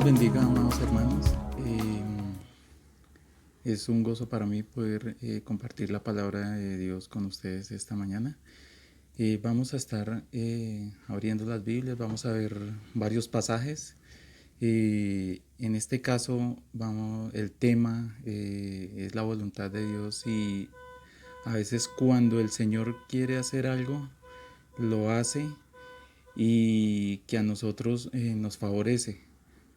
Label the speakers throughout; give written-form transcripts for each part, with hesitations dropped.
Speaker 1: bendiga, amados hermanos. Es un gozo para mí poder compartir la palabra de Dios con ustedes esta mañana. Vamos a estar abriendo las Biblias, vamos a ver varios pasajes. En este caso, el tema es la voluntad de Dios, y a veces cuando el Señor quiere hacer algo, lo hace y que a nosotros nos favorece,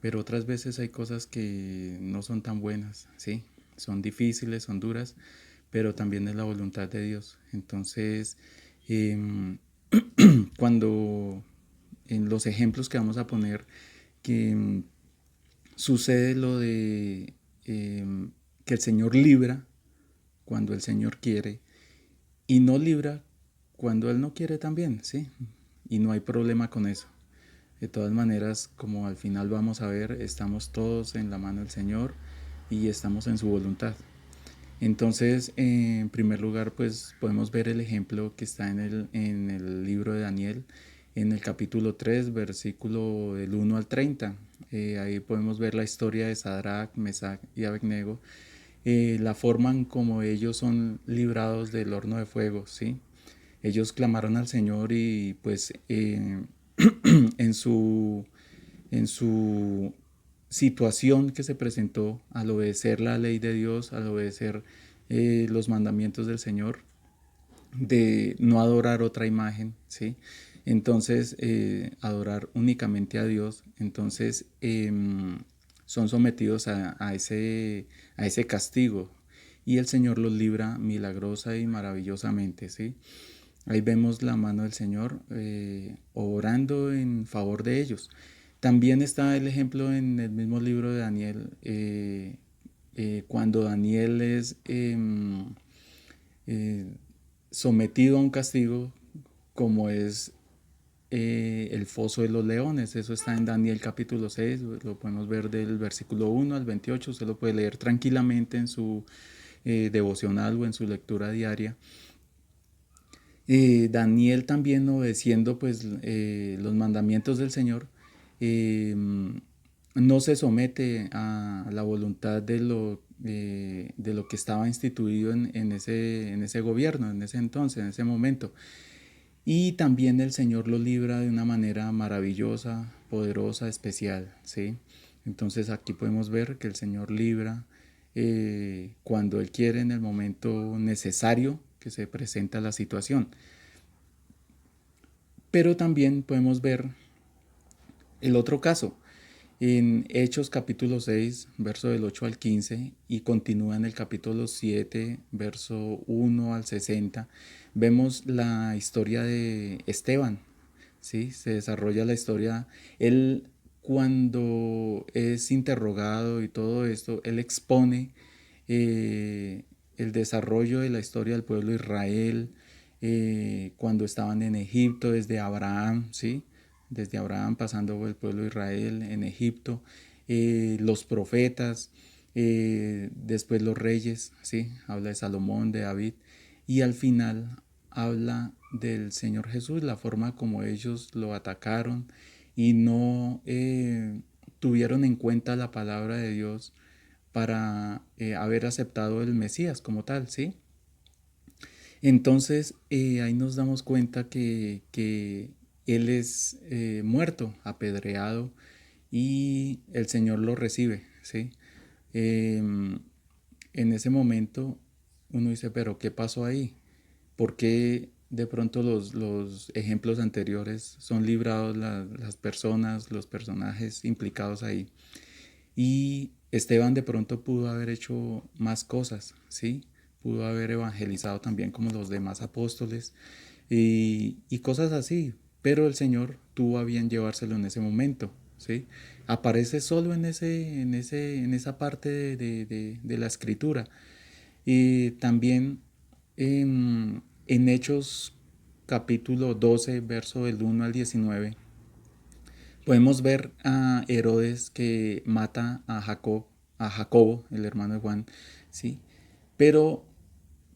Speaker 1: pero otras veces hay cosas que no son tan buenas, ¿sí? Son difíciles, son duras, pero también es la voluntad de Dios. Entonces, eh, cuando en los ejemplos que vamos a poner, que sucede lo de que el Señor libra cuando el Señor quiere y no libra cuando Él no quiere también, ¿sí? Y no hay problema con eso. De todas maneras, como al final vamos a ver, estamos todos en la mano del Señor y estamos en su voluntad. Entonces, en primer lugar, pues podemos ver el ejemplo que está en el libro de Daniel, en el capítulo 3, versículo del 1 al 30. Ahí podemos ver la historia de Sadrach, Mesach y Abednego, la forma en como ellos son librados del horno de fuego, ¿sí? Ellos clamaron al Señor y pues en su, en su situación que se presentó al obedecer la ley de Dios, al obedecer los mandamientos del Señor, de no adorar otra imagen, ¿sí? Entonces, adorar únicamente a Dios. Entonces, son sometidos a ese castigo, y el Señor los libra milagrosa y maravillosamente, ¿sí? Ahí vemos la mano del Señor obrando en favor de ellos. También está el ejemplo en el mismo libro de Daniel, cuando Daniel es eh, sometido a un castigo como es el foso de los leones. Eso está en Daniel capítulo 6, lo podemos ver del versículo 1 al 28, usted lo puede leer tranquilamente en su devocional o en su lectura diaria. Daniel también obedeciendo pues los mandamientos del Señor, eh, no se somete a la voluntad de lo que estaba instituido en ese gobierno, en ese entonces, en ese momento. Y también el Señor lo libra de una manera maravillosa, poderosa, especial, ¿sí? Entonces aquí podemos ver que el Señor libra cuando Él quiere, en el momento necesario que se presenta la situación. Pero también podemos ver el otro caso en Hechos capítulo 6, verso del 8 al 15, y continúa en el capítulo 7, verso 1 al 60. Vemos la historia de Esteban, ¿sí? Se desarrolla la historia. Él, cuando es interrogado y todo esto, él expone el desarrollo de la historia del pueblo de Israel, cuando estaban en Egipto, desde Abraham, ¿sí? Desde Abraham pasando por el pueblo de Israel en Egipto, los profetas, después los reyes, ¿sí? Habla de Salomón, de David, y al final habla del Señor Jesús, la forma como ellos lo atacaron y no tuvieron en cuenta la palabra de Dios para haber aceptado el Mesías como tal, ¿sí? Entonces ahí nos damos cuenta que Él es muerto, apedreado, y el Señor lo recibe, ¿sí? En ese momento uno dice, pero ¿qué pasó ahí? ¿Por qué de pronto los ejemplos anteriores son librados las personas, los personajes implicados ahí? Y Esteban de pronto pudo haber hecho más cosas, ¿sí? Pudo haber evangelizado también como los demás apóstoles y cosas así, pero el Señor tuvo a bien llevárselo en ese momento, ¿sí? Aparece solo en esa parte de la escritura. Y también en Hechos capítulo 12, verso del 1 al 19, podemos ver a Herodes que mata a Jacobo, el hermano de Juan, ¿sí? Pero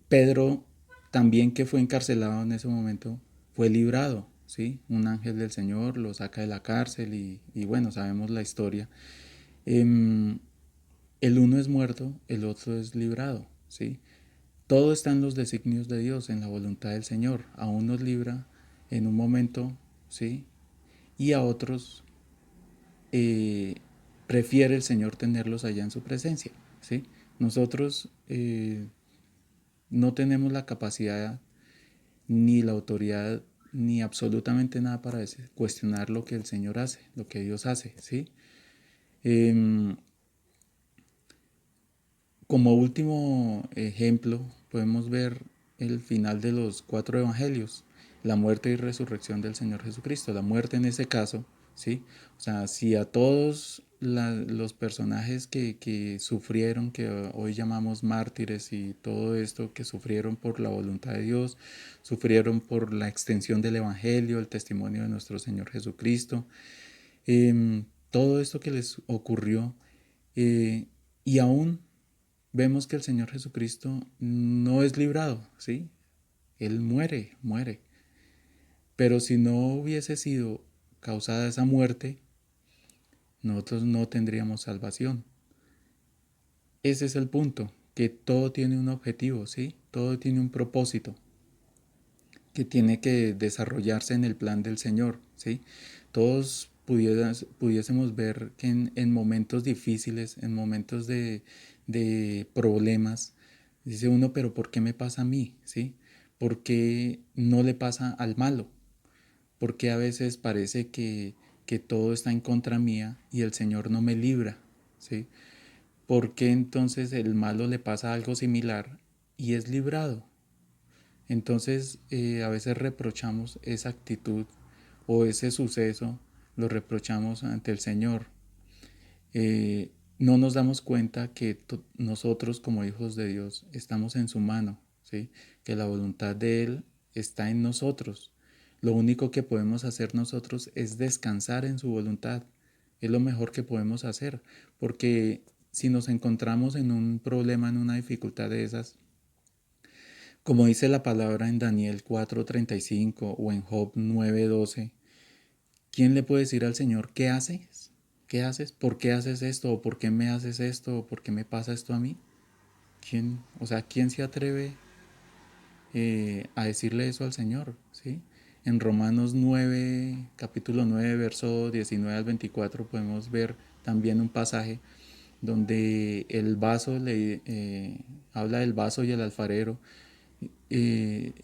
Speaker 1: Pedro, también, que fue encarcelado en ese momento, fue librado, ¿sí? Un ángel del Señor lo saca de la cárcel y bueno, sabemos la historia. Em, el uno es muerto, el otro es librado, ¿sí? Todo está en los designios de Dios, en la voluntad del Señor. A unos libra en un momento, ¿sí? Y a otros eh, prefiere el Señor tenerlos allá en su presencia, ¿sí? Nosotros no tenemos la capacidad ni la autoridad ni absolutamente nada para cuestionar lo que el Señor hace, lo que Dios hace, ¿sí? Eh, Como último ejemplo, podemos ver el final de los 4 evangelios, la muerte y resurrección del Señor Jesucristo. La muerte en ese caso, ¿sí? O sea, si a todos los personajes que sufrieron, que hoy llamamos mártires y todo esto, que sufrieron por la voluntad de Dios, sufrieron por la extensión del Evangelio, el testimonio de nuestro Señor Jesucristo, todo esto que les ocurrió, eh, y aún vemos que el Señor Jesucristo no es librado, ¿sí? Él muere. Pero si no hubiese sido causada esa muerte, nosotros no tendríamos salvación. Ese es el punto, que todo tiene un objetivo, ¿sí? Todo tiene un propósito que tiene que desarrollarse en el plan del Señor, ¿sí? Todos pudiésemos ver que en momentos difíciles, en momentos de problemas, dice uno, pero ¿por qué me pasa a mí? ¿Sí? ¿Por qué no le pasa al malo? ¿Por qué a veces parece que todo está en contra mía y el Señor no me libra? ¿Sí? ¿Por qué entonces el malo le pasa algo similar y es librado? Entonces, a veces reprochamos esa actitud o ese suceso, lo reprochamos ante el Señor. No nos damos cuenta que nosotros como hijos de Dios estamos en su mano, ¿sí? Que la voluntad de Él está en nosotros. Lo único que podemos hacer nosotros es descansar en su voluntad. Es lo mejor que podemos hacer, porque si nos encontramos en un problema, en una dificultad de esas, como dice la palabra en Daniel 4:35 o en Job 9:12, ¿quién le puede decir al Señor, ¿qué haces? ¿Qué haces? ¿Por qué haces esto? ¿O por qué me haces esto? ¿O por qué me pasa esto a mí? ¿Quién, o sea, quién se atreve a decirle eso al Señor? ¿Sí? En Romanos 9, capítulo 9, verso 19 al 24, podemos ver también un pasaje donde el vaso habla del vaso y el alfarero. El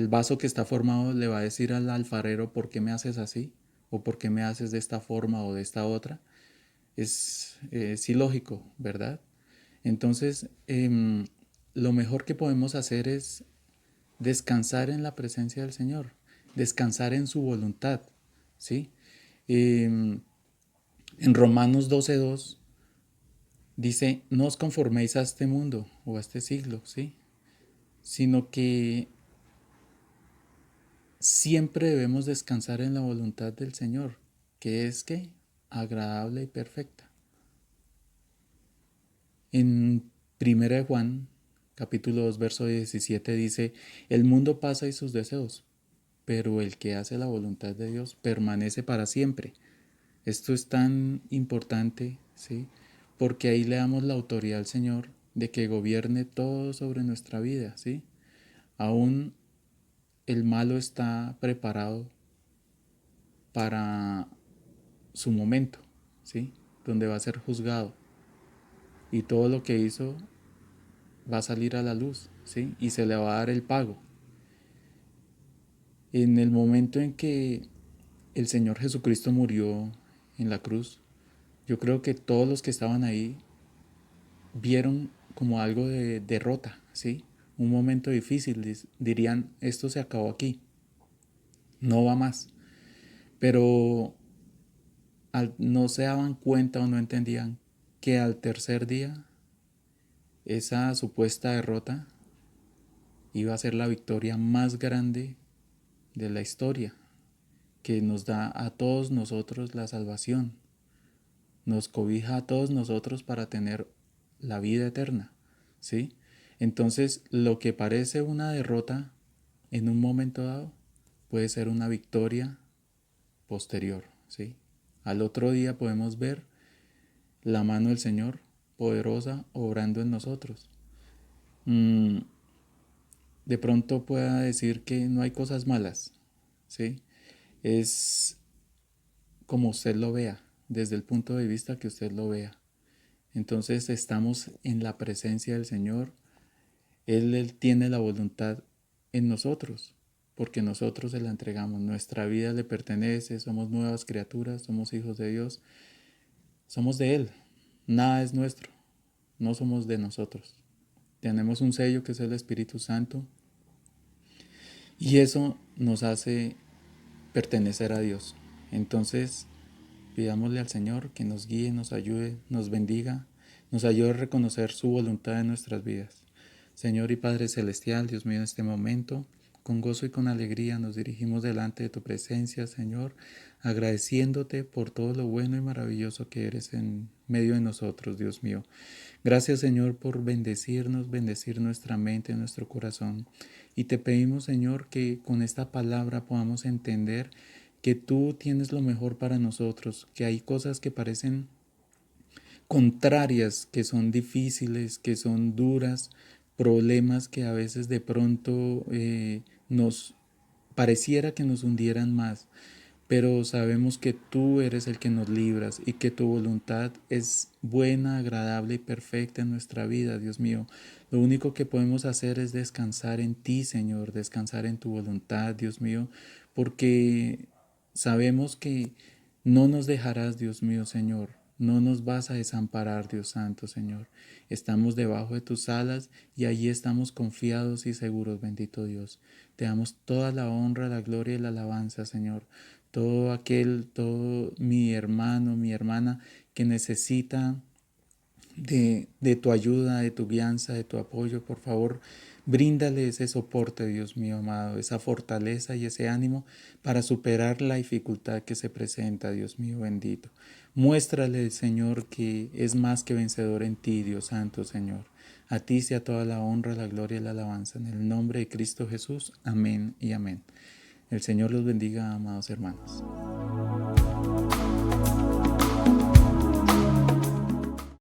Speaker 1: vaso que está formado le va a decir al alfarero, ¿por qué me haces así? ¿O por qué me haces de esta forma o de esta otra? Es ilógico, ¿verdad? Entonces, lo mejor que podemos hacer es descansar en la presencia del Señor, descansar en su voluntad, ¿sí? Em, en Romanos 12:2 dice, no os conforméis a este mundo o a este siglo, ¿sí? Sino que siempre debemos descansar en la voluntad del Señor, que es que agradable y perfecta. En 1 de Juan, capítulo 2, verso 17 dice, el mundo pasa y sus deseos, pero el que hace la voluntad de Dios permanece para siempre. Esto es tan importante, ¿sí? Porque ahí le damos la autoridad al Señor de que gobierne todo sobre nuestra vida, ¿sí? Aún el malo está preparado para su momento, ¿sí? Donde va a ser juzgado y todo lo que hizo va a salir a la luz, ¿sí? Y se le va a dar el pago. En el momento en que el Señor Jesucristo murió en la cruz, yo creo que todos los que estaban ahí vieron como algo de derrota, ¿sí? Un momento difícil, dirían, esto se acabó aquí, no va más. Pero no se daban cuenta o no entendían que al tercer día esa supuesta derrota iba a ser la victoria más grande de la historia, que nos da a todos nosotros la salvación, nos cobija a todos nosotros para tener la vida eterna, ¿sí? Entonces, lo que parece una derrota en un momento dado puede ser una victoria posterior, ¿sí? Al otro día podemos ver la mano del Señor poderosa obrando en nosotros. Mm, de pronto pueda decir que no hay cosas malas, ¿sí? Es como usted lo vea, desde el punto de vista que usted lo vea. Entonces estamos en la presencia del Señor. Él tiene la voluntad en nosotros, porque nosotros se la entregamos. Nuestra vida le pertenece, somos nuevas criaturas, somos hijos de Dios, somos de Él. Nada es nuestro, no somos de nosotros. Tenemos un sello que es el Espíritu Santo y eso nos hace pertenecer a Dios. Entonces, pidámosle al Señor que nos guíe, nos ayude, nos bendiga, nos ayude a reconocer su voluntad en nuestras vidas. Señor y Padre Celestial, Dios mío, en este momento, con gozo y con alegría nos dirigimos delante de tu presencia, Señor, agradeciéndote por todo lo bueno y maravilloso que eres en medio de nosotros, Dios mío. Gracias, Señor, por bendecirnos, bendecir nuestra mente, nuestro corazón. Y te pedimos, Señor, que con esta palabra podamos entender que tú tienes lo mejor para nosotros, que hay cosas que parecen contrarias, que son difíciles, que son duras, problemas que a veces de pronto nos pareciera que nos hundieran más, pero sabemos que tú eres el que nos libras y que tu voluntad es buena, agradable y perfecta en nuestra vida, Dios mío. Lo único que podemos hacer es descansar en ti, Señor, descansar en tu voluntad, Dios mío, porque sabemos que no nos dejarás, Dios mío, Señor. No nos vas a desamparar, Dios Santo, Señor. Estamos debajo de tus alas y allí estamos confiados y seguros, bendito Dios. Te damos toda la honra, la gloria y la alabanza, Señor. Todo mi hermano, mi hermana que necesita de tu ayuda, de tu guianza, de tu apoyo, por favor, bríndale ese soporte, Dios mío amado, esa fortaleza y ese ánimo para superar la dificultad que se presenta, Dios mío bendito. Muéstrale, Señor, que es más que vencedor en ti, Dios Santo, Señor. A ti sea toda la honra, la gloria y la alabanza. En el nombre de Cristo Jesús. Amén y amén. El Señor los bendiga, amados hermanos.